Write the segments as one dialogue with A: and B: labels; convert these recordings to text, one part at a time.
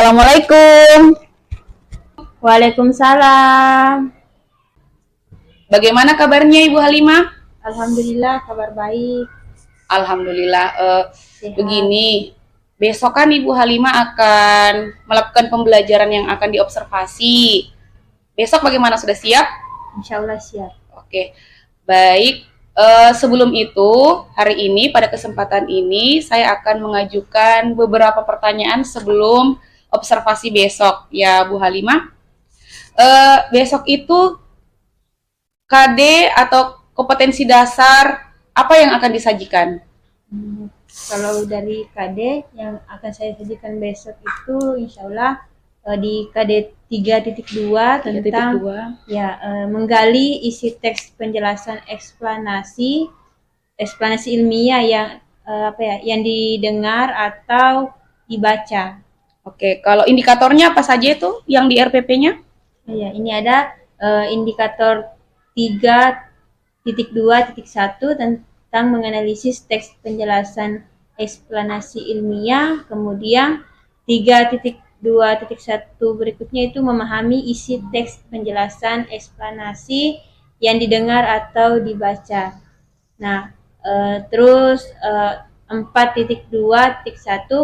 A: Assalamualaikum.
B: Waalaikumsalam.
A: Bagaimana kabarnya Ibu Halimah?
B: Alhamdulillah kabar baik,
A: Alhamdulillah.
B: sehat.
A: Begini, besok kan Ibu Halimah akan melakukan pembelajaran yang akan diobservasi. Besok bagaimana, sudah siap?
B: Insya Allah siap.
A: Oke, baik. Sebelum itu, hari ini pada kesempatan ini saya akan mengajukan beberapa pertanyaan sebelum observasi besok, ya Bu Halimah. Besok itu KD atau kompetensi dasar apa yang akan disajikan?
B: Kalau dari KD yang akan saya sajikan besok itu insya Allah di KD 3.2 tentang
A: 3.2.
B: menggali isi teks penjelasan eksplanasi ilmiah yang didengar atau dibaca.
A: Oke, kalau indikatornya apa saja itu yang di RPP-nya?
B: Ya, ini ada indikator 3.2.1 tentang menganalisis teks penjelasan eksplanasi ilmiah, kemudian 3.2.1 berikutnya itu memahami isi teks penjelasan eksplanasi yang didengar atau dibaca. Nah, terus 4.2.1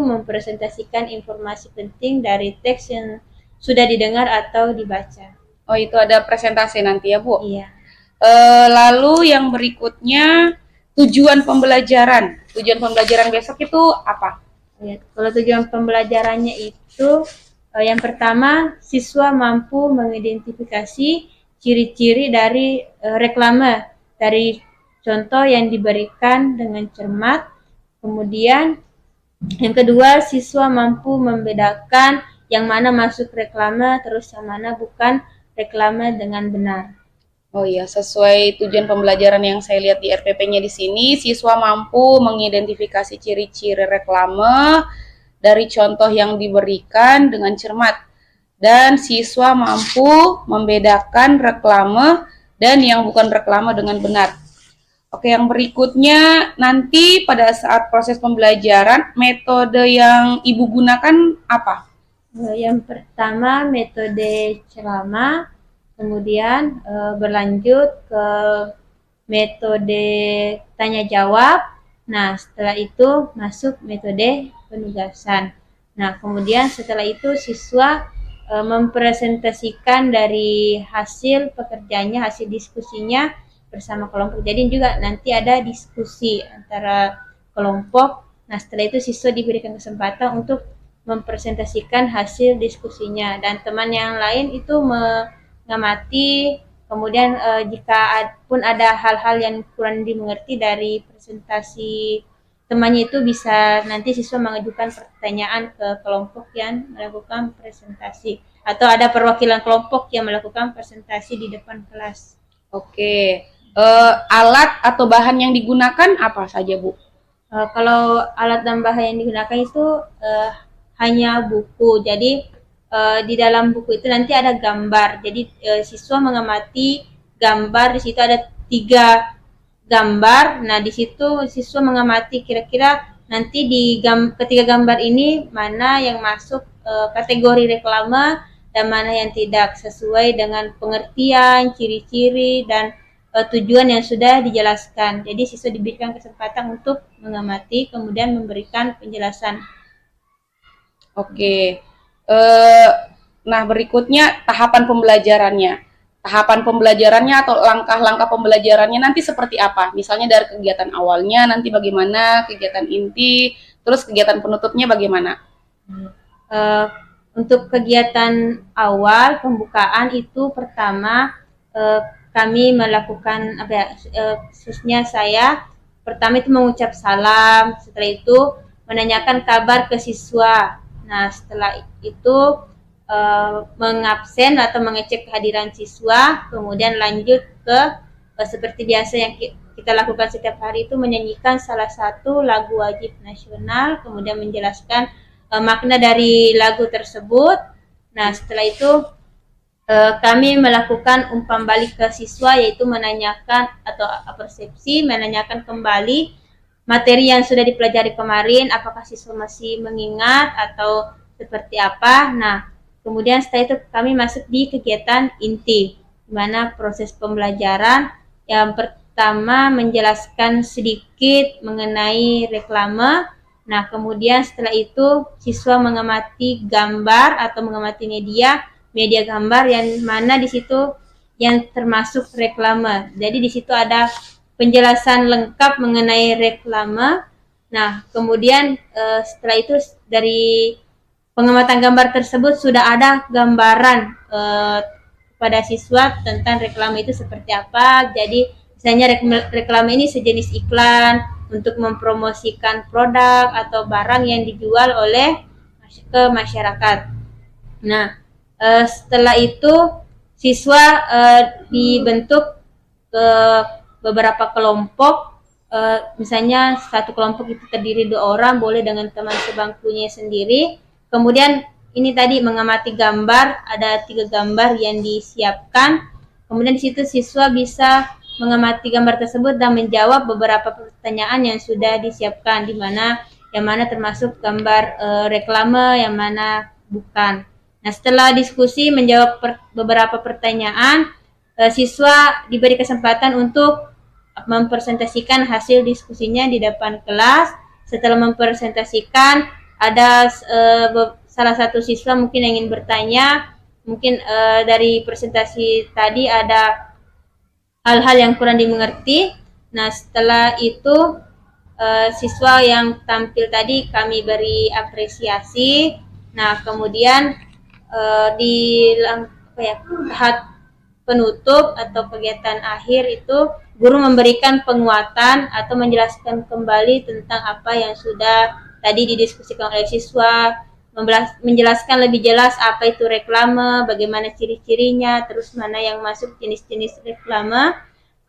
B: mempresentasikan informasi penting dari teks yang sudah didengar atau dibaca.
A: Oh, itu ada presentasi nanti ya, Bu?
B: Iya.
A: Lalu yang berikutnya, tujuan pembelajaran. Tujuan pembelajaran besok itu apa?
B: Ya, kalau tujuan pembelajarannya itu yang pertama, siswa mampu mengidentifikasi ciri-ciri dari reklame dari contoh yang diberikan dengan cermat. Kemudian yang kedua, siswa mampu membedakan yang mana masuk reklame terus yang mana bukan reklame dengan benar.
A: Oh iya, sesuai tujuan pembelajaran yang saya lihat di RPP-nya di sini, siswa mampu mengidentifikasi ciri-ciri reklame dari contoh yang diberikan dengan cermat. Dan siswa mampu membedakan reklame dan yang bukan reklame dengan benar. Oke, yang berikutnya nanti pada saat proses pembelajaran, metode yang Ibu gunakan apa?
B: Yang pertama metode ceramah, kemudian berlanjut ke metode tanya jawab. Nah, setelah itu masuk metode penugasan. Nah, kemudian setelah itu siswa mempresentasikan dari hasil pekerjaannya, hasil diskusinya bersama kelompok. Jadi juga nanti ada diskusi antara kelompok. Nah, setelah itu siswa diberikan kesempatan untuk mempresentasikan hasil diskusinya dan teman yang lain itu mengamati. Kemudian jika pun ada hal-hal yang kurang dimengerti dari presentasi temannya itu bisa nanti siswa mengajukan pertanyaan ke kelompok yang melakukan presentasi atau ada perwakilan kelompok yang melakukan presentasi di depan kelas.
A: Oke, alat atau bahan yang digunakan apa saja, Bu?
B: Kalau alat dan bahan yang digunakan itu hanya buku. Jadi di dalam buku itu nanti ada gambar. Jadi siswa mengamati gambar. Di situ ada 3 gambar. Nah, di situ siswa mengamati kira-kira nanti ketiga gambar ini mana yang masuk kategori reklame dan mana yang tidak, sesuai dengan pengertian, ciri-ciri dan tujuan yang sudah dijelaskan. Jadi siswa diberikan kesempatan untuk mengamati kemudian memberikan penjelasan.
A: Oke, nah berikutnya tahapan pembelajarannya. Tahapan pembelajarannya atau langkah-langkah pembelajarannya nanti seperti apa? Misalnya dari kegiatan awalnya nanti bagaimana, kegiatan inti, terus kegiatan penutupnya bagaimana?
B: Untuk kegiatan awal pembukaan itu pertama kami melakukan khususnya saya pertama itu mengucap salam, setelah itu menanyakan kabar ke siswa. Nah, setelah itu mengabsen atau mengecek kehadiran siswa, kemudian lanjut ke seperti biasa yang kita lakukan setiap hari itu menyanyikan salah satu lagu wajib nasional, kemudian menjelaskan makna dari lagu tersebut. Nah, setelah itu kami melakukan umpan balik ke siswa, yaitu menanyakan atau persepsi, menanyakan kembali materi yang sudah dipelajari kemarin, apakah siswa masih mengingat atau seperti apa. Nah, kemudian setelah itu kami masuk di kegiatan inti, di mana proses pembelajaran yang pertama menjelaskan sedikit mengenai reklame. Nah, kemudian setelah itu siswa mengamati gambar atau mengamati media gambar yang mana di situ yang termasuk reklame. Jadi di situ ada penjelasan lengkap mengenai reklame. Nah, kemudian setelah itu dari pengamatan gambar tersebut sudah ada gambaran pada siswa tentang reklame itu seperti apa. Jadi misalnya reklame ini sejenis iklan untuk mempromosikan produk atau barang yang dijual oleh ke masyarakat. Nah, setelah itu siswa dibentuk ke beberapa kelompok. Misalnya satu kelompok itu terdiri 2 orang, boleh dengan teman sebangkunya sendiri. Kemudian ini tadi mengamati gambar, ada 3 gambar yang disiapkan. Kemudian di situ siswa bisa mengamati gambar tersebut dan menjawab beberapa pertanyaan yang sudah disiapkan, di mana yang mana termasuk gambar reklame, yang mana bukan. Nah, setelah diskusi menjawab beberapa pertanyaan, siswa diberi kesempatan untuk mempresentasikan hasil diskusinya di depan kelas. Setelah mempresentasikan, ada salah satu siswa mungkin yang ingin bertanya, mungkin dari presentasi tadi ada hal-hal yang kurang dimengerti. Nah, setelah itu siswa yang tampil tadi kami beri apresiasi. Nah, kemudian di tahap penutup atau kegiatan akhir itu guru memberikan penguatan atau menjelaskan kembali tentang apa yang sudah tadi didiskusikan oleh siswa, menjelaskan lebih jelas apa itu reklame, bagaimana ciri-cirinya, terus mana yang masuk jenis-jenis reklame.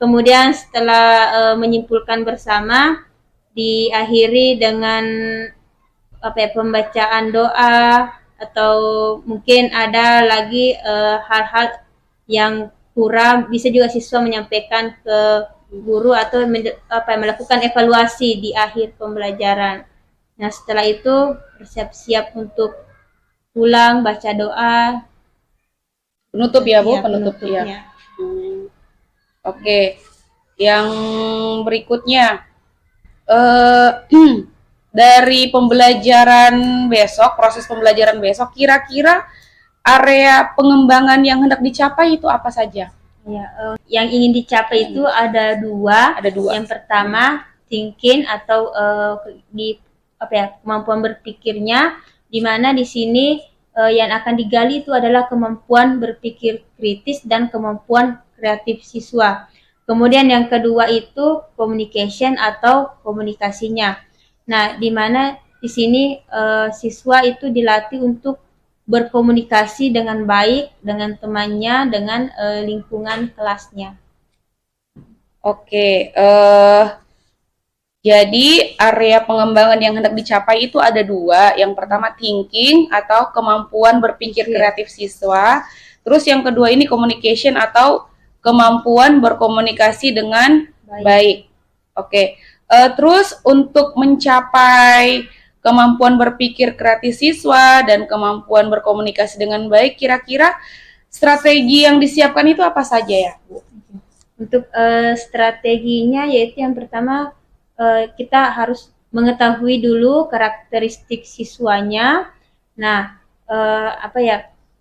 B: Kemudian setelah menyimpulkan bersama, diakhiri dengan pembacaan doa, atau mungkin ada lagi hal-hal yang kurang, bisa juga siswa menyampaikan ke guru atau melakukan evaluasi di akhir pembelajaran. Nah, setelah itu bersiap-siap untuk pulang, baca doa.
A: Penutup ya Bu,
B: Ya,
A: penutup ya.
B: penutupnya.
A: Oke, yang berikutnya dari pembelajaran besok, proses pembelajaran besok, kira-kira area pengembangan yang hendak dicapai itu apa saja?
B: Ya, yang ingin dicapai itu ada 2.
A: Ada 2.
B: Yang pertama thinking atau di kemampuan berpikirnya, di mana di sini yang akan digali itu adalah kemampuan berpikir kritis dan kemampuan kreatif siswa. Kemudian yang kedua itu communication atau komunikasinya. Nah, di mana di sini siswa itu dilatih untuk berkomunikasi dengan baik dengan temannya, dengan lingkungan kelasnya.
A: Oke, jadi area pengembangan yang hendak dicapai itu ada 2. Yang pertama thinking atau kemampuan berpikir kreatif siswa. Terus yang kedua ini communication atau kemampuan berkomunikasi dengan baik. Oke, terus untuk mencapai kemampuan berpikir kreatif siswa dan kemampuan berkomunikasi dengan baik, kira-kira strategi yang disiapkan itu apa saja ya, Bu?
B: Untuk strateginya yaitu yang pertama kita harus mengetahui dulu karakteristik siswanya. Nah,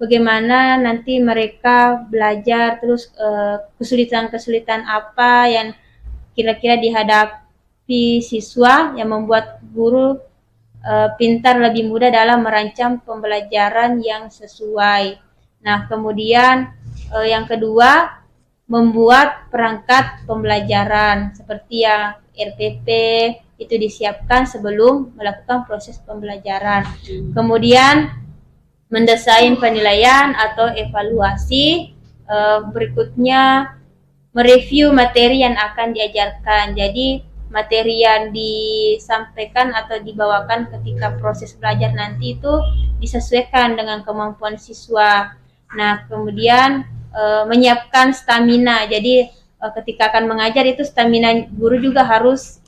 B: bagaimana nanti mereka belajar, terus kesulitan-kesulitan apa yang kira-kira dihadapi siswa yang membuat guru pintar lebih mudah dalam merancang pembelajaran yang sesuai. Nah, kemudian yang kedua, membuat perangkat pembelajaran seperti yang RPP itu disiapkan sebelum melakukan proses pembelajaran. Kemudian mendesain penilaian atau evaluasi. Berikutnya mereview materi yang akan diajarkan. Jadi materi yang disampaikan atau dibawakan ketika proses belajar nanti itu disesuaikan dengan kemampuan siswa. Nah, kemudian menyiapkan stamina. Jadi ketika akan mengajar itu stamina guru juga harus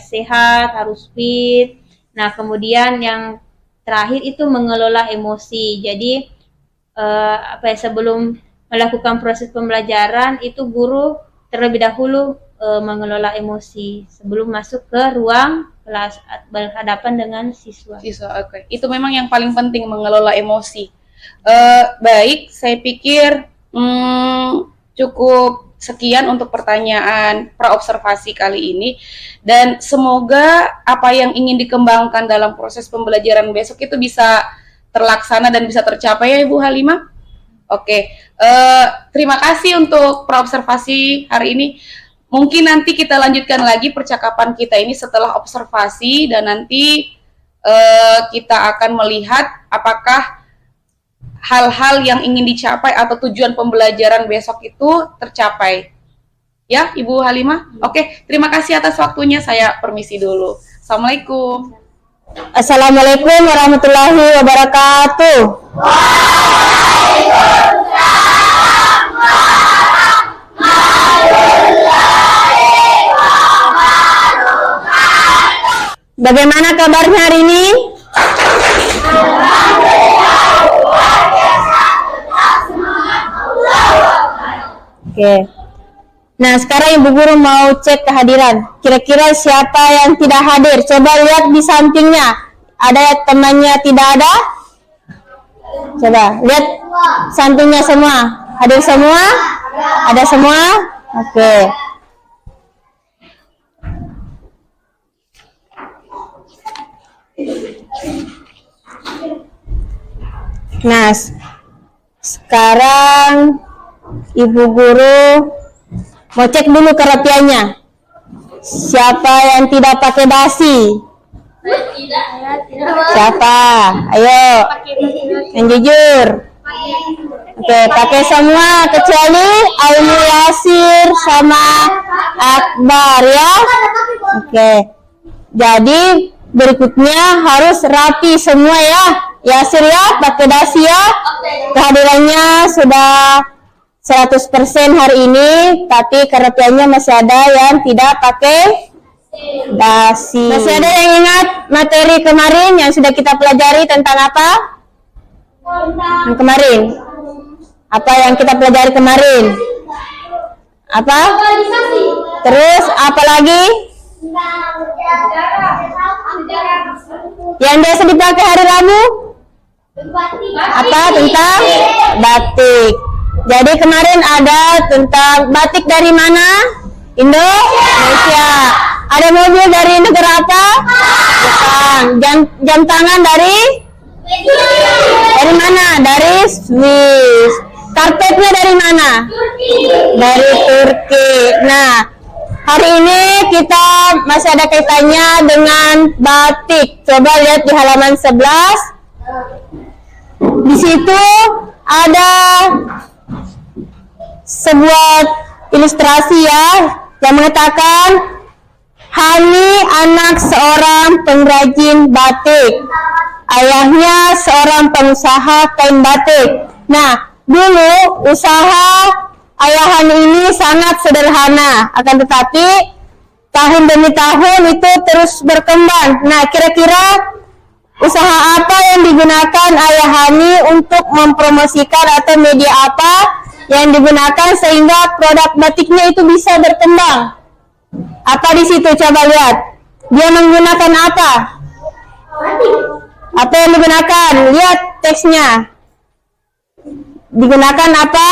B: sehat, harus fit. Nah, kemudian yang terakhir itu mengelola emosi. Jadi sebelum melakukan proses pembelajaran itu guru terlebih dahulu mengelola emosi sebelum masuk ke ruang kelas berhadapan dengan siswa.
A: Oke. Itu memang yang paling penting, mengelola emosi. Baik, saya pikir cukup sekian untuk pertanyaan praobservasi kali ini, dan semoga apa yang ingin dikembangkan dalam proses pembelajaran besok itu bisa terlaksana dan bisa tercapai ya Ibu Halimah. Oke, terima kasih untuk praobservasi hari ini. Mungkin nanti kita lanjutkan lagi percakapan kita ini setelah observasi, dan nanti kita akan melihat apakah hal-hal yang ingin dicapai atau tujuan pembelajaran besok itu tercapai. Ya, Ibu Halimah? Oke, terima kasih atas waktunya. Saya permisi dulu. Assalamualaikum.
C: Assalamualaikum warahmatullahi wabarakatuh. Bagaimana kabarnya hari ini? Oke. Nah, sekarang Ibu Guru mau cek kehadiran. Kira-kira siapa yang tidak hadir? Coba lihat di sampingnya. Ada temannya tidak ada? Coba lihat sampingnya semua. Hadir semua? Ada semua? Oke. Nah, sekarang Ibu Guru mau cek dulu kerapiannya. Siapa yang tidak pakai dasi? Siapa? Ayo, yang jujur. Oke, pakai semua kecuali Aini, Yasir sama Akbar ya. Oke. Jadi berikutnya harus rapi semua ya. Yasir ya, pakai dasi ya. Kehadirannya sudah 100% hari ini, tapi kerapiannya masih ada yang tidak pakai dasi. Masih ada yang ingat materi kemarin yang sudah kita pelajari tentang apa? Yang kemarin. Apa yang kita pelajari kemarin? Apa? Terus apa lagi? Yang biasa dipakai hari Rabu? Apa? Tentang batik. Jadi kemarin ada tentang batik dari mana? Indonesia. Ada mobil dari negara apa? Jepang. Jam tangan dari mana? Dari Swiss. Karpetnya dari mana? Dari Turki. Nah, hari ini kita masih ada kaitannya dengan batik. Coba lihat di halaman 11. Di situ ada sebuah ilustrasi ya yang mengatakan Hani anak seorang pengrajin batik, ayahnya seorang pengusaha kain batik. Nah, dulu usaha ayah Hani ini sangat sederhana, akan tetapi tahun demi tahun itu terus berkembang. Nah, kira-kira usaha apa yang digunakan ayah Hani untuk mempromosikan atau media apa yang digunakan sehingga produk batiknya itu bisa berkembang? Apa di situ? Coba lihat. Dia menggunakan apa? Apa yang digunakan? Lihat teksnya. Digunakan apa?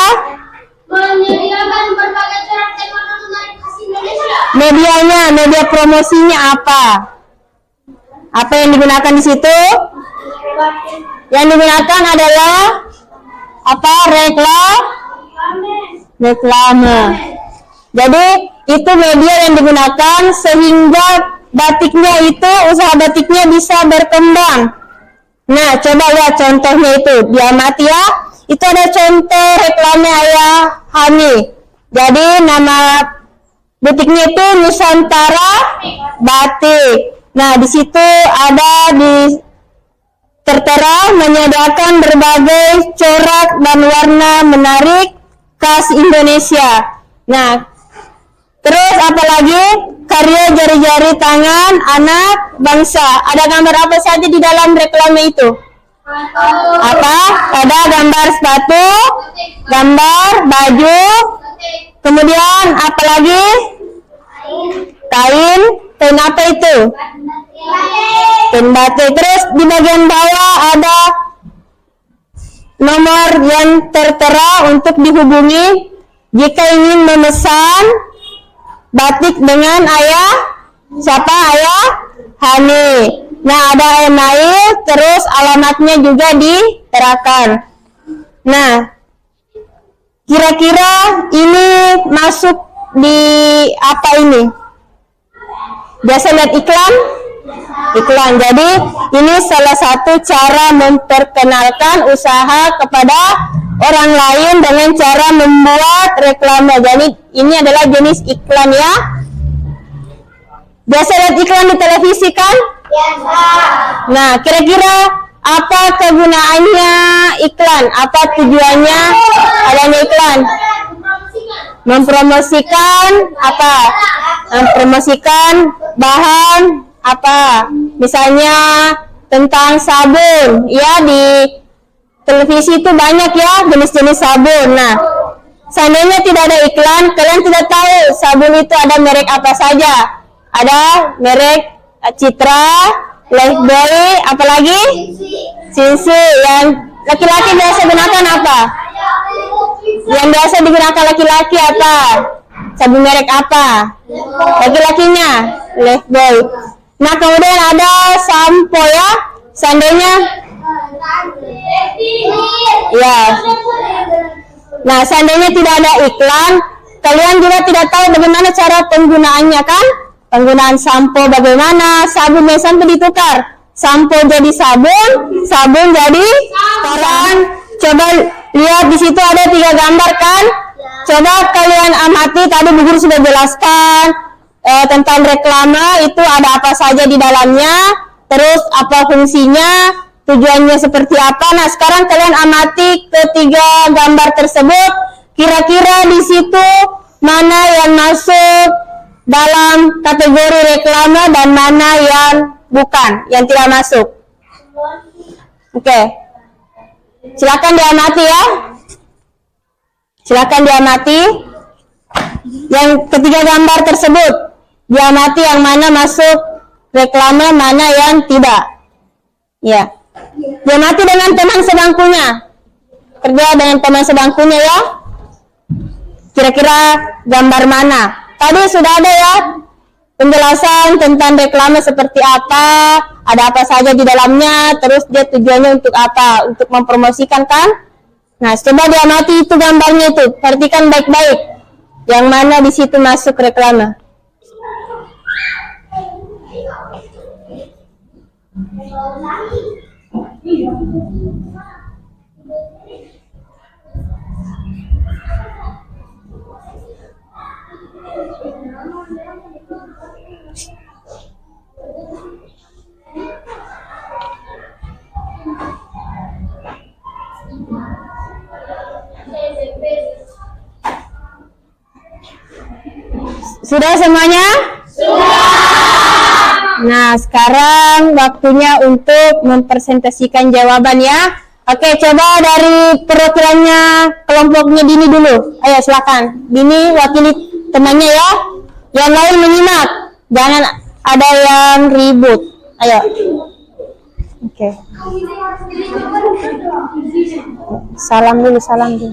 D: Menyediakan berbagai corak teknologi menarik khas Indonesia.
C: Medianya, media promosinya apa? Apa yang digunakan di situ? Yang digunakan adalah apa? Reklame. Jadi itu media yang digunakan sehingga batiknya itu, usaha batiknya bisa berkembang. Nah, coba lihat contohnya itu, diamati ya. Itu ada contoh reklame ayah Hani. Jadi nama butiknya itu Nusantara Batik. Nah, di situ ada tertera menyediakan berbagai corak dan warna menarik khas Indonesia. Nah, Terus apalagi karya jari-jari tangan anak bangsa. Ada gambar apa saja di dalam reklame itu? Apa? Ada gambar sepatu, gambar baju, kemudian apa lagi? Kain apa itu? Kain batik. Terus di bagian bawah ada nomor yang tertera untuk dihubungi jika ingin memesan batik dengan ayah. Siapa? Ayah Hani. Nah, ada email, terus alamatnya juga diterakan. Nah, kira-kira ini masuk di apa ini? Biasa lihat iklan? Iklan. Jadi, ini salah satu cara memperkenalkan usaha kepada orang lain dengan cara membuat reklame. Jadi, ini adalah jenis iklan ya. Biasa lihat iklan di televisi kan? Biasa. Nah, kira-kira apa kegunaannya iklan? Apa tujuannya adanya iklan? Mempromosikan apa? Mempromosikan bahan apa? Misalnya tentang sabun. Ya, di televisi itu banyak ya jenis-jenis sabun. Nah, seandainya tidak ada iklan, kalian tidak tahu sabun itu ada merek apa saja. Ada merek Citra, Lifebuoy, apalagi? Sisi. Yang laki-laki biasa gunakan apa? Yang biasa digunakan laki-laki apa? Sabun merek apa? Laki-lakinya Lifebuoy. Nah, kemudian ada sampo ya. Seandainya ya. Nah, seandainya tidak ada iklan, kalian juga tidak tahu bagaimana cara penggunaannya kan? Penggunaan sampo bagaimana? Sabunnya sampai ditukar. Sampo jadi sabun, sabun jadi sekarang. Coba lihat di situ ada 3 gambar kan? Coba kalian amati, tadi Bu Guru sudah jelaskan tentang reklame itu ada apa saja di dalamnya, terus apa fungsinya, tujuannya seperti apa. Nah, sekarang kalian amati ketiga gambar tersebut. Kira-kira di situ mana yang masuk dalam kategori reklame dan mana yang bukan, yang tidak masuk. Oke. Silakan diamati ya. Silakan diamati. Yang ketiga gambar tersebut, diamati yang mana masuk reklame, mana yang tidak. Ya. Diamati dengan teman sebangkunya. Kerja dengan teman sebangkunya ya. Kira-kira gambar mana? Tadi sudah ada ya penjelasan tentang reklame seperti apa, ada apa saja di dalamnya, terus dia tujuannya untuk apa? Untuk mempromosikan kan? Nah, coba diamati itu gambarnya itu, perhatikan baik-baik. Yang mana di situ masuk reklame? Sudah semuanya? Sudah. Nah, sekarang waktunya untuk mempresentasikan jawaban ya. Oke, coba dari perwakilannya kelompoknya Dini dulu. Ayo silakan. Dini wakili temannya ya. Yang lain menyimak. Jangan ada yang ribut. Ayo. Oke. Salam dulu.
D: Assalamualaikum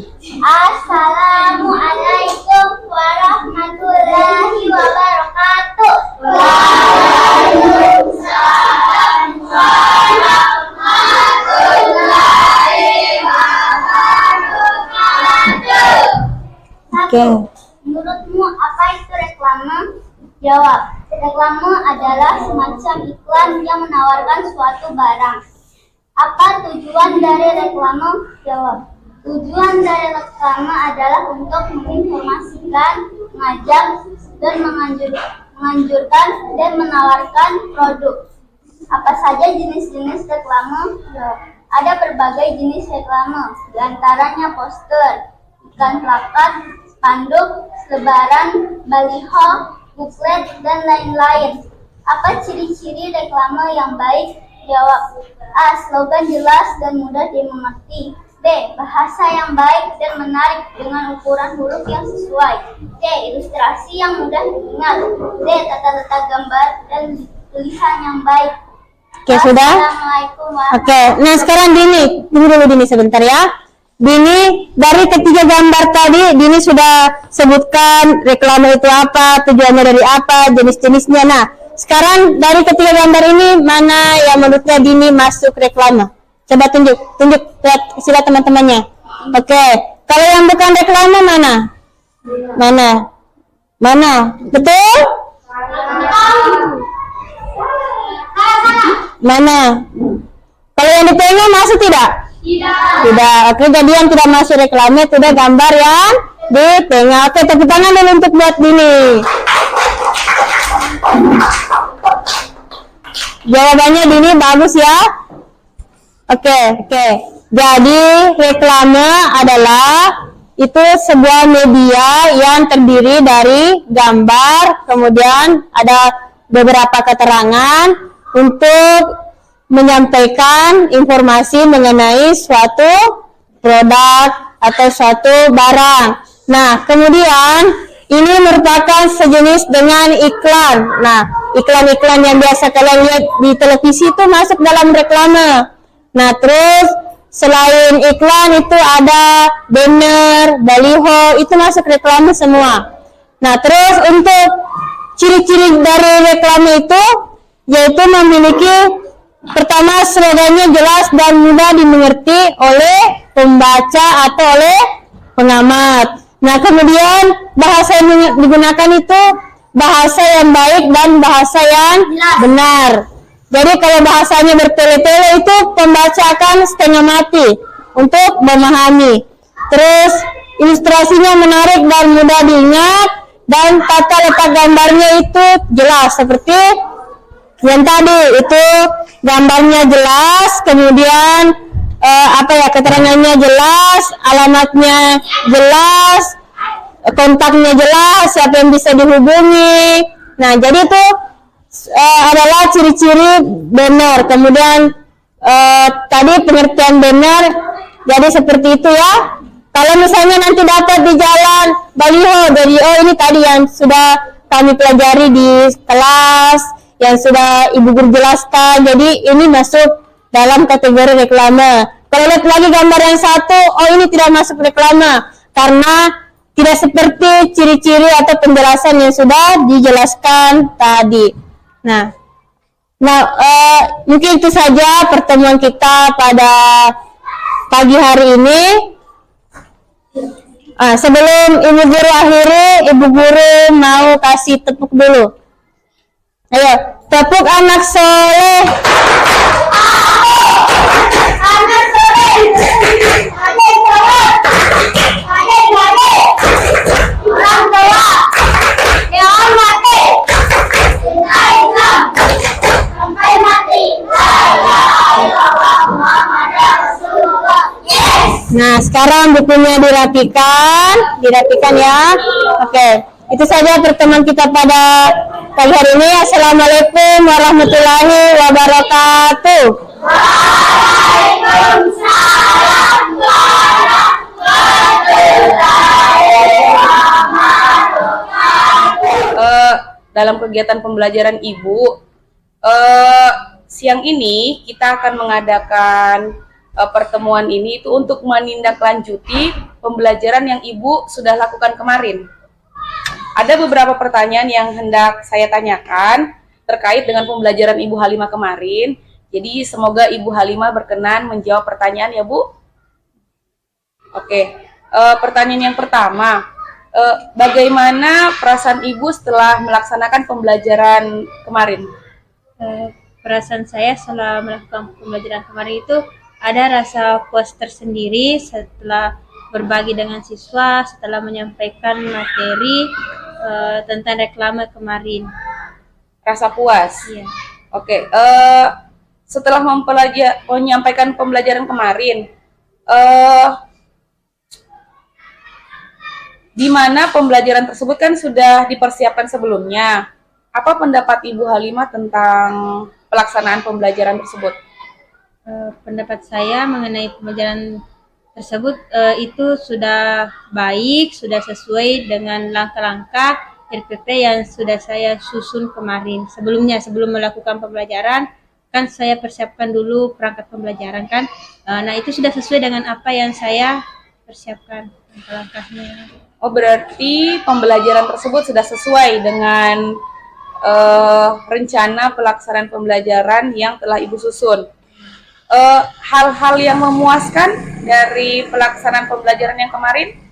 D: warahmatullahi wabarakatuh. Waalaikumsalam warahmatullahi wabarakatuh.
C: Oke.
D: Menurutmu apa itu reklame? Jawab. Reklame adalah semacam iklan yang menawarkan suatu barang. Apa tujuan dari reklame? Jawab. Tujuan dari reklame adalah untuk menginformasikan, mengajak, dan menganjurkan dan menawarkan produk. Apa saja jenis-jenis reklame? Jawab. Ada berbagai jenis reklame, diantaranya poster, iklan plakat, spanduk, selebaran, baliho, buklet, dan lain-lain. Apa ciri-ciri reklame yang baik? Jawab. A. Slogan jelas dan mudah dimengerti. B. Bahasa yang baik dan menarik dengan ukuran huruf yang sesuai. C. Ilustrasi yang mudah diingat. D. Tata-tata gambar dan tulisan yang baik.
C: Oke, sudah?
D: Assalamualaikum warahmatullahi
C: Oke, nah sekarang Dini, tunggu dulu Dini sebentar ya. Dini, dari ketiga gambar tadi, Dini sudah sebutkan reklame itu apa, tujuannya dari apa, jenis-jenisnya. Nah, sekarang dari ketiga gambar ini, mana yang menurutnya Dini masuk reklame? Coba tunjuk, lihat sila teman-temannya. Oke, kalau yang bukan reklame mana? Mana? Betul? Mana? Kalau yang di tengah masuk tidak? Tidak. Oke, jadi yang tidak masuk reklame itu udah gambar yang di tengah. Oke, tepuk tangan dulu untuk buat Dini. Jawabannya Dini bagus ya. Oke. Jadi reklame adalah itu sebuah media yang terdiri dari gambar, kemudian ada beberapa keterangan untuk menyampaikan informasi mengenai suatu produk atau suatu barang. Nah, kemudian ini merupakan sejenis dengan iklan. Nah, iklan-iklan yang biasa kalian lihat di televisi itu masuk dalam reklame. Nah, terus selain iklan itu ada banner, baliho, itu masuk reklame semua. Nah, terus untuk ciri-ciri dari reklame itu yaitu memiliki pertama slogannya jelas dan mudah dimengerti oleh pembaca atau oleh pengamat. Nah, kemudian bahasa yang digunakan itu bahasa yang baik dan bahasa yang benar. Jadi kalau bahasanya bertele-tele itu pembaca akan setengah mati untuk memahami. Terus ilustrasinya menarik dan mudah diingat dan tata letak gambarnya itu jelas seperti yang tadi itu gambarnya jelas, kemudian keterangannya jelas, alamatnya jelas, kontaknya jelas, siapa yang bisa dihubungi. Nah, jadi itu adalah ciri-ciri banner. Kemudian tadi pengertian banner jadi seperti itu ya. Kalau misalnya nanti dapat di jalan baliho dari ini tadi yang sudah kami pelajari di kelas, yang sudah Ibu Guru jelaskan, jadi ini masuk dalam kategori reklame. Kalau lihat lagi gambar yang satu, ini tidak masuk reklame karena tidak seperti ciri-ciri atau penjelasan yang sudah dijelaskan tadi. Nah, mungkin itu saja pertemuan kita pada pagi hari ini. Sebelum Ibu Guru akhiri, Ibu Guru mau kasih tepuk dulu. Ayo, tepuk anak soleh.
D: Anak soleh. Orang tua dihormati. Cinta Islam sampai mati. La ilaha illallah Muhammadur Rasulullah. Yes.
C: Nah, sekarang bukunya dirapikan ya. Oke, itu saja pertemuan kita pada pagi hari ini. Assalamualaikum warahmatullahi wabarakatuh.
D: Waalaikumsalam warahmatullahi wabarakatuh.
A: Dalam kegiatan pembelajaran Ibu, siang ini kita akan mengadakan pertemuan ini itu untuk menindaklanjuti pembelajaran yang Ibu sudah lakukan kemarin. Ada beberapa pertanyaan yang hendak saya tanyakan terkait dengan pembelajaran Ibu Halimah kemarin. Jadi semoga Ibu Halimah berkenan menjawab pertanyaan ya Bu. Oke, pertanyaan yang pertama, bagaimana perasaan Ibu setelah melaksanakan pembelajaran kemarin?
B: Perasaan saya setelah melakukan pembelajaran kemarin itu ada rasa puas tersendiri setelah berbagi dengan siswa, setelah menyampaikan materi tentang reklame kemarin.
A: Rasa puas?
B: Iya.
A: Oke, setelah menyampaikan pembelajaran kemarin, di mana pembelajaran tersebut kan sudah dipersiapkan sebelumnya. Apa pendapat Ibu Halimah tentang pelaksanaan pembelajaran tersebut?
B: Pendapat saya mengenai pembelajaran tersebut itu sudah baik, sudah sesuai dengan langkah-langkah RPP yang sudah saya susun kemarin. Sebelumnya, sebelum melakukan pembelajaran, kan saya persiapkan dulu perangkat pembelajaran kan. Nah, itu sudah sesuai dengan apa yang saya persiapkan langkah-langkahnya.
A: Oh, berarti pembelajaran tersebut sudah sesuai dengan rencana pelaksanaan pembelajaran yang telah Ibu susun. Hal-hal yang memuaskan dari pelaksanaan pembelajaran yang kemarin?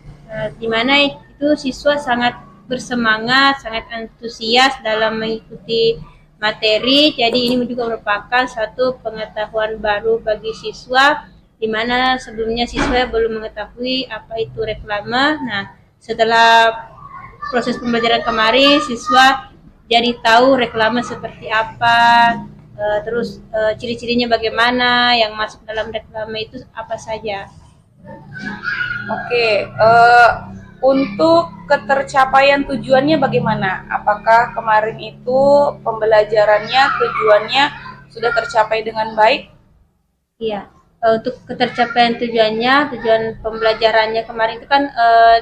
B: Di mana itu siswa sangat bersemangat, sangat antusias dalam mengikuti materi. Jadi ini juga merupakan satu pengetahuan baru bagi siswa, di mana sebelumnya siswa belum mengetahui apa itu reklame. Nah, setelah proses pembelajaran kemarin, siswa jadi tahu reklame seperti apa, terus ciri-cirinya bagaimana, yang masuk dalam reklame itu apa saja.
A: Oke, untuk ketercapaian tujuannya bagaimana? Apakah kemarin itu pembelajarannya tujuannya sudah tercapai dengan baik?
B: Iya, untuk ketercapaian tujuannya, tujuan pembelajarannya kemarin itu kan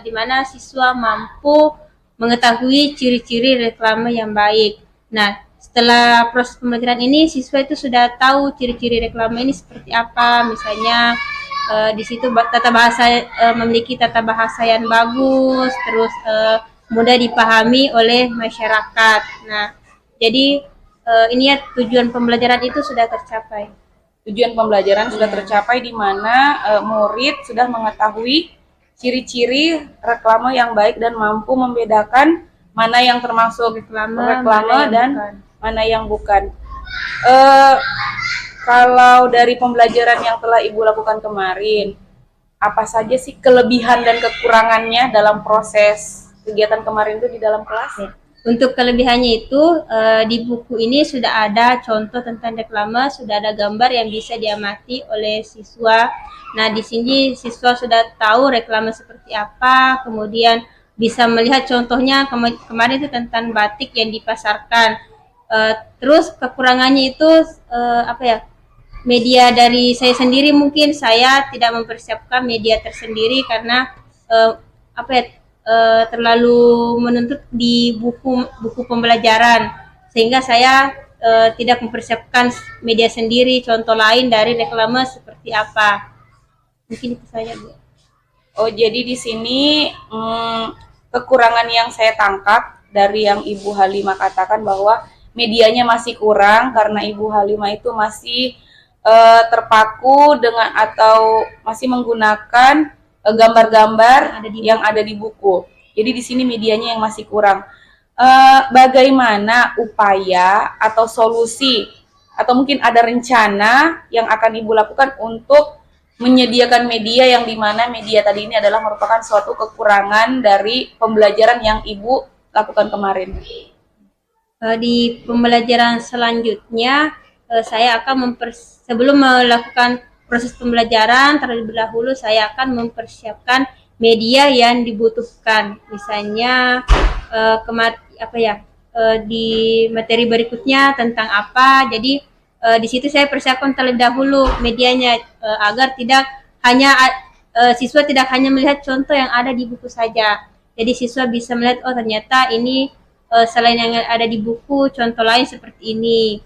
B: di mana siswa mampu mengetahui ciri-ciri reklame yang baik. Nah, setelah proses pembelajaran ini, siswa itu sudah tahu ciri-ciri reklame ini seperti apa. Misalnya di situ tata bahasa memiliki tata bahasa yang bagus, terus mudah dipahami oleh masyarakat. Nah, jadi ini ya tujuan pembelajaran itu sudah tercapai.
A: Tujuan pembelajaran sudah tercapai di mana murid sudah mengetahui ciri-ciri reklame yang baik dan mampu membedakan mana yang termasuk reklame dan mana yang bukan. Kalau dari pembelajaran yang telah Ibu lakukan kemarin, apa saja sih kelebihan dan kekurangannya dalam proses kegiatan kemarin itu di dalam kelas?
B: Untuk kelebihannya itu di buku ini sudah ada contoh tentang reklame, sudah ada gambar yang bisa diamati oleh siswa. Nah, di sini siswa sudah tahu reklame seperti apa, kemudian bisa melihat contohnya kemarin itu tentang batik yang dipasarkan. Terus kekurangannya itu apa ya? Media dari saya sendiri, mungkin saya tidak mempersiapkan media tersendiri karena apa ya? Terlalu menuntut di buku pembelajaran, sehingga saya tidak mempersiapkan media sendiri, contoh lain dari reklame seperti apa. Mungkin itu saja, Bu.
A: Oh, jadi di sini kekurangan yang saya tangkap dari yang Ibu Halimah katakan bahwa medianya masih kurang karena Ibu Halimah itu masih terpaku dengan atau masih menggunakan gambar-gambar yang ada di buku. Jadi di sini medianya yang masih kurang. Bagaimana upaya atau solusi atau mungkin ada rencana yang akan Ibu lakukan untuk menyediakan media yang dimana media tadi ini adalah merupakan suatu kekurangan dari pembelajaran yang Ibu lakukan kemarin?
B: Di pembelajaran selanjutnya saya akan sebelum melakukan proses pembelajaran terlebih dahulu saya akan mempersiapkan media yang dibutuhkan. Misalnya di materi berikutnya tentang apa. Jadi di situ saya persiapkan terlebih dahulu medianya agar tidak hanya siswa tidak hanya melihat contoh yang ada di buku saja. Jadi siswa bisa melihat, oh ternyata ini selain yang ada di buku, contoh lain seperti ini.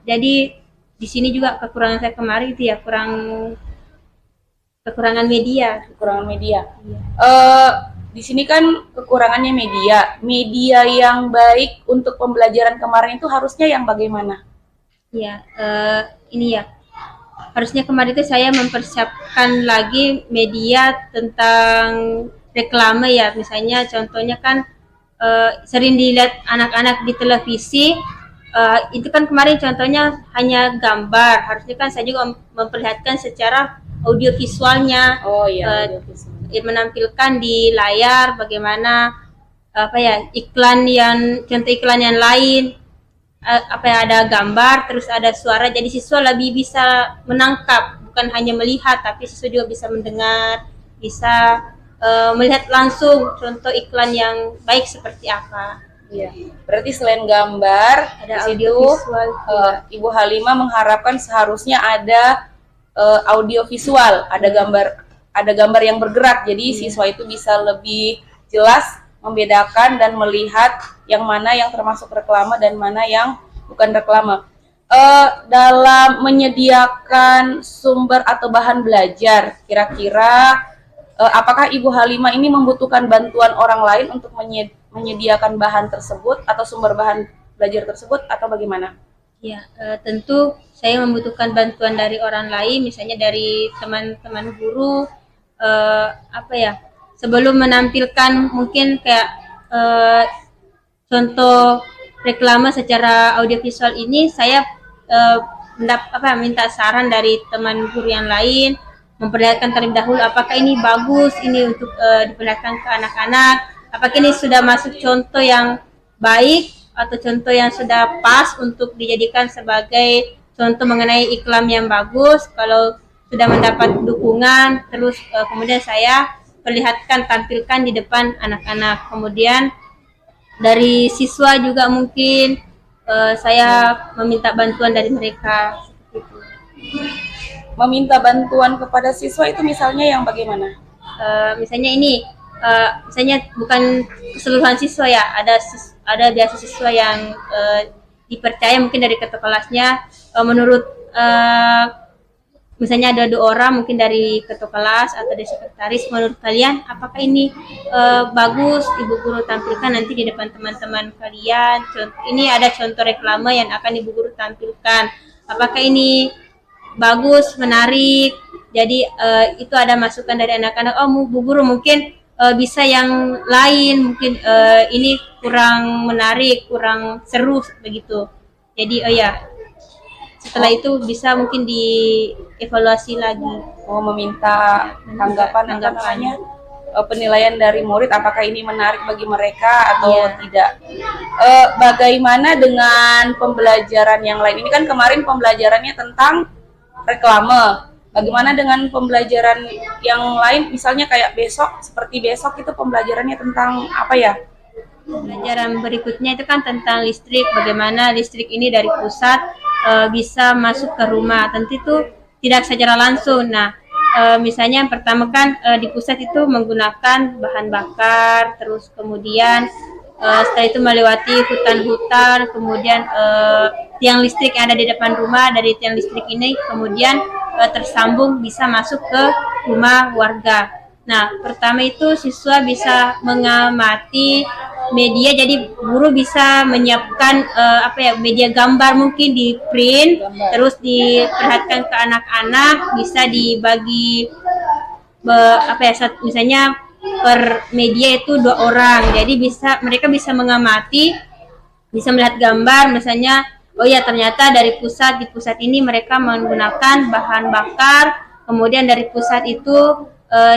B: Jadi di sini juga kekurangan saya kemarin itu ya kekurangan media.
A: Kekurangan media.
B: Iya.
A: Di sini kan kekurangannya media. Media yang baik untuk pembelajaran kemarin itu harusnya yang bagaimana?
B: Ya, ini ya. Harusnya kemarin itu saya mempersiapkan lagi media tentang reklame ya. Misalnya contohnya kan sering dilihat anak-anak di televisi. Itu kan kemarin contohnya hanya gambar. Harusnya kan saya juga memperlihatkan secara audio visualnya.
A: Oh iya, audio visual.
B: Menampilkan di layar bagaimana contoh iklan yang lain. Ada gambar terus ada suara, jadi siswa lebih bisa menangkap, bukan hanya melihat tapi siswa juga bisa mendengar, bisa melihat langsung contoh iklan yang baik seperti apa.
A: Iya. Berarti selain gambar,
B: Ada
A: di situ,
B: audiovisual.
A: Ibu Halimah mengharapkan seharusnya ada audiovisual, ada gambar yang bergerak. Jadi siswa itu bisa lebih jelas membedakan dan melihat yang mana yang termasuk reklame dan mana yang bukan reklame. Dalam menyediakan sumber atau bahan belajar, kira-kira apakah Ibu Halimah ini membutuhkan bantuan orang lain untuk menyediakan bahan tersebut atau sumber bahan belajar tersebut atau bagaimana?
B: Ya, tentu saya membutuhkan bantuan dari orang lain, misalnya dari teman-teman guru. Sebelum menampilkan mungkin kayak contoh reklame secara audiovisual ini, saya minta saran dari teman guru yang lain, memperlihatkan terlebih dahulu apakah ini bagus ini untuk diperlihatkan ke anak-anak, apakah ini sudah masuk contoh yang baik atau contoh yang sudah pas untuk dijadikan sebagai contoh mengenai iklan yang bagus. Kalau sudah mendapat dukungan, terus kemudian saya perlihatkan, tampilkan di depan anak-anak. Kemudian dari siswa juga mungkin saya meminta bantuan dari mereka.
A: Meminta bantuan kepada siswa itu misalnya yang bagaimana?
B: Misalnya ini, misalnya bukan keseluruhan siswa ya, ada biasa siswa yang dipercaya mungkin dari ketua kelasnya, menurut misalnya ada 2 orang mungkin dari ketua kelas atau dari sekretaris, menurut kalian apakah ini bagus ibu guru tampilkan nanti di depan teman-teman kalian, ini ada contoh reklame yang akan ibu guru tampilkan, apakah ini bagus, menarik. Jadi itu ada masukan dari anak-anak, Bu Guru mungkin bisa yang lain, mungkin ini kurang menarik, kurang seru begitu. Jadi setelah itu bisa mungkin dievaluasi lagi.
A: Meminta tanggapannya, penilaian dari murid apakah ini menarik bagi mereka atau tidak. Bagaimana dengan pembelajaran yang lain? Ini kan kemarin pembelajarannya tentang reklame. Bagaimana dengan pembelajaran yang lain, misalnya kayak seperti besok itu pembelajarannya tentang apa ya?
B: Pembelajaran berikutnya itu kan tentang listrik, bagaimana listrik ini dari pusat bisa masuk ke rumah. Tentu itu tidak secara langsung. Nah, misalnya yang pertama kan di pusat itu menggunakan bahan bakar, terus kemudian setelah itu melewati hutan-hutan, kemudian tiang listrik yang ada di depan rumah, dari tiang listrik ini kemudian tersambung bisa masuk ke rumah warga. Nah, pertama itu siswa bisa mengamati media, jadi guru bisa menyiapkan media gambar mungkin di print, terus diperlihatkan ke anak-anak, bisa dibagi misalnya per media itu 2 orang, jadi mereka bisa mengamati, bisa melihat gambar, misalnya ternyata di pusat ini mereka menggunakan bahan bakar, kemudian dari pusat itu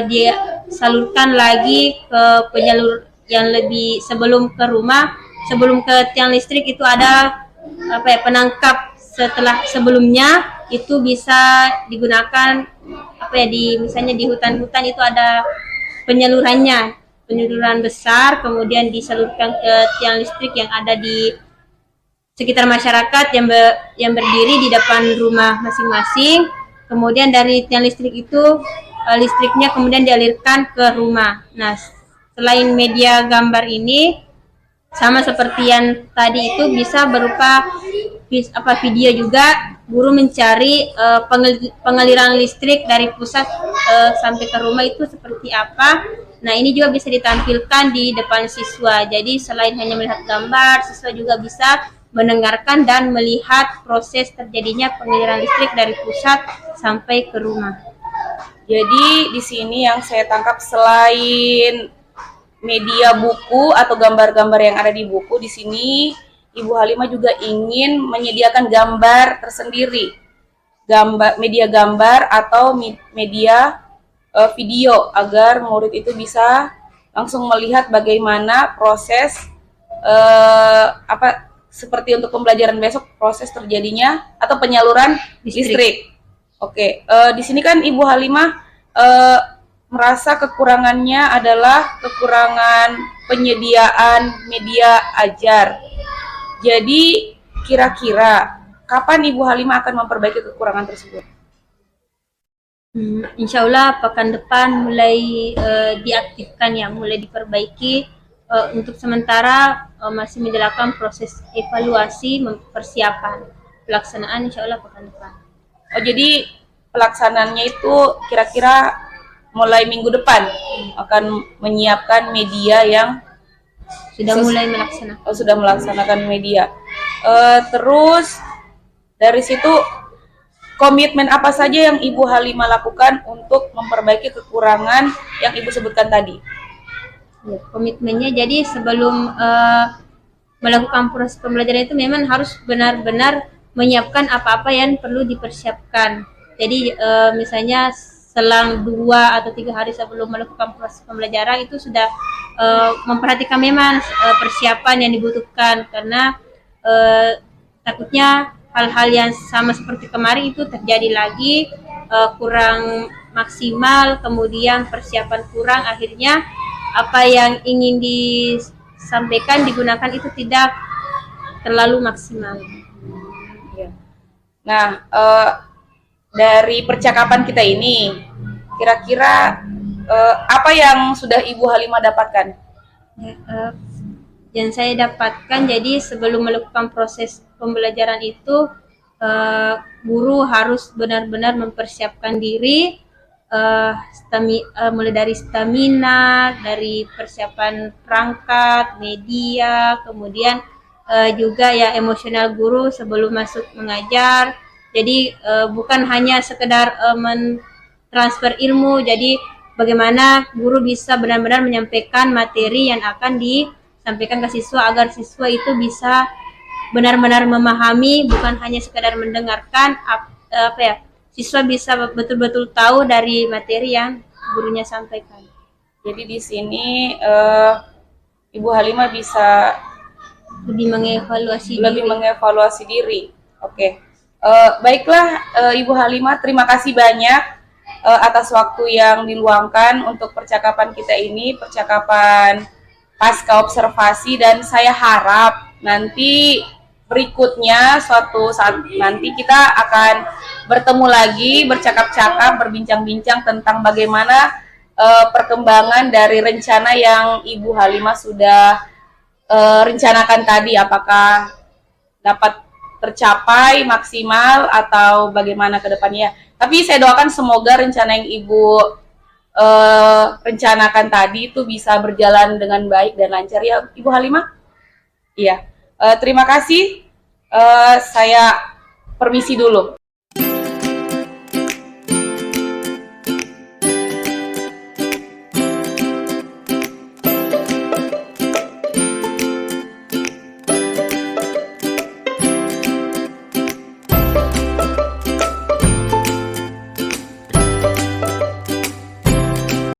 B: dia salurkan lagi ke penyalur yang lebih sebelum ke rumah, sebelum ke tiang listrik itu ada penangkap sebelumnya itu bisa digunakan misalnya di hutan-hutan itu ada penyaluran besar, kemudian disalurkan ke tiang listrik yang ada di sekitar masyarakat yang berdiri di depan rumah masing-masing. Kemudian dari tiang listrik itu listriknya kemudian dialirkan ke rumah. Nah, selain media gambar ini, sama seperti yang tadi itu bisa berupa video juga, guru mencari pengaliran listrik dari pusat sampai ke rumah itu seperti apa. Nah, ini juga bisa ditampilkan di depan siswa. Jadi selain hanya melihat gambar, siswa juga bisa mendengarkan dan melihat proses terjadinya pengaliran listrik dari pusat sampai ke rumah.
A: Jadi di sini yang saya tangkap, selain media buku atau gambar-gambar yang ada di buku, di sini Ibu Halimah juga ingin menyediakan gambar tersendiri, media gambar atau media video, agar murid itu bisa langsung melihat bagaimana proses seperti untuk pembelajaran besok, proses terjadinya atau penyaluran listrik. Oke, di sini kan Ibu Halimah merasa kekurangannya adalah kekurangan penyediaan media ajar. Jadi kira-kira kapan Ibu Halimah akan memperbaiki kekurangan tersebut?
B: Insya Allah pekan depan mulai diaktifkan ya, mulai diperbaiki. Untuk sementara masih menjalankan proses evaluasi persiapan pelaksanaan insya Allah pekan depan.
A: Oh, jadi pelaksanaannya itu kira-kira mulai minggu depan akan menyiapkan media yang
B: Mulai melaksanakan.
A: sudah melaksanakan media. Terus dari situ komitmen apa saja yang Ibu Halimah lakukan untuk memperbaiki kekurangan yang Ibu sebutkan tadi?
B: Ya, komitmennya jadi sebelum melakukan proses pembelajaran itu memang harus benar-benar menyiapkan apa-apa yang perlu dipersiapkan. Jadi misalnya selang 2 atau 3 hari sebelum melakukan proses pembelajaran itu sudah memperhatikan memang persiapan yang dibutuhkan, karena takutnya hal-hal yang sama seperti kemarin itu terjadi lagi, kurang maksimal, kemudian persiapan kurang, akhirnya apa yang ingin disampaikan digunakan itu tidak terlalu maksimal.
A: Nah, dari percakapan kita ini, kira-kira apa yang sudah Ibu Halimah dapatkan?
B: Yang saya dapatkan, jadi sebelum melakukan proses pembelajaran itu guru harus benar-benar mempersiapkan diri, mulai dari stamina, dari persiapan perangkat, media, kemudian juga ya emosional guru sebelum masuk mengajar. Jadi bukan hanya sekedar mentransfer ilmu, jadi bagaimana guru bisa benar-benar menyampaikan materi yang akan disampaikan ke siswa agar siswa itu bisa benar-benar memahami, bukan hanya sekedar mendengarkan, siswa bisa betul-betul tahu dari materi yang gurunya sampaikan.
A: Jadi di sini Ibu Halimah bisa
B: lebih
A: mengevaluasi diri. Oke. Baiklah Ibu Halimah, terima kasih banyak atas waktu yang diluangkan untuk percakapan kita ini, percakapan pasca observasi, dan saya harap nanti berikutnya suatu saat nanti kita akan bertemu lagi, bercakap-cakap, berbincang-bincang tentang bagaimana perkembangan dari rencana yang Ibu Halimah sudah rencanakan tadi, apakah dapat tercapai maksimal atau bagaimana ke depannya. Tapi saya doakan semoga rencana yang Ibu rencanakan tadi itu bisa berjalan dengan baik dan lancar ya Ibu Halimah. Iya. Terima kasih. Saya permisi dulu.